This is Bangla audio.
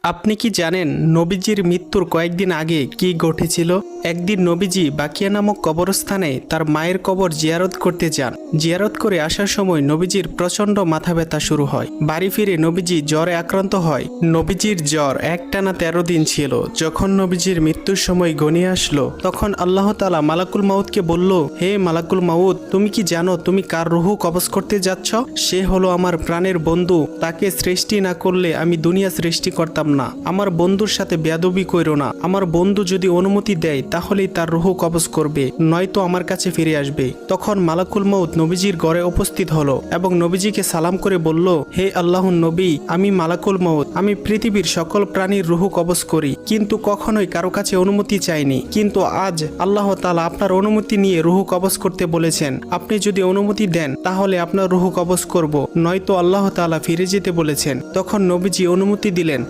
আপনি কি জানেন নবীজির মৃত্যুর কয়েকদিন আগে কি ঘটেছিল? একদিন নবীজি বাকিয়া নামক কবরস্থানে তার মায়ের কবর জিয়ারত করতে যান। জিয়ারত করে আসার সময় নবীজির প্রচণ্ড মাথা ব্যথা শুরু হয়। বাড়ি ফিরে নবীজি জ্বরে আক্রান্ত হয়। নবীজির জ্বর একটানা 13 দিন ছিল। যখন নবীজির মৃত্যুর সময় ঘনিয়ে আসলো, তখন আল্লাহ তাআলা মালাকুল মাউতকে বলল, হে মালাকুল মাউত, তুমি কি জানো তুমি কার রুহু কবজ করতে যাচ্ছ? সে হলো আমার প্রাণের বন্ধু। তাকে সৃষ্টি না করলে আমি দুনিয়া সৃষ্টি করতাম না। আমার বন্ধুর সাথে বেয়াদবি কইরো না। আমার বন্ধু যদি অনুমতি দেয় তাহলেই তার রুহু কবজ করবে, নয়তো আমার কাছে ফিরে আসবে। তখন মালাকুল মউত নবীজির ঘরে উপস্থিত হলো এবং নবীজিকে সালাম করে বলল, হে আল্লাহর নবী, আমি মালাকুল মউত। আমি পৃথিবীর সকল প্রাণীর রুহু কবজ করি, কিন্তু কখনোই কারো কাছে অনুমতি চাইনি। কিন্তু আজ আল্লাহ তাআলা আপনার অনুমতি নিয়ে রুহু কবজ করতে বলেছেন। আপনি যদি অনুমতি দেন তাহলে আপনার রুহু কবজ করব, নয়তো আল্লাহ তাআলা ফিরে যেতে বলেছেন। তখন নবীজি অনুমতি দিলেন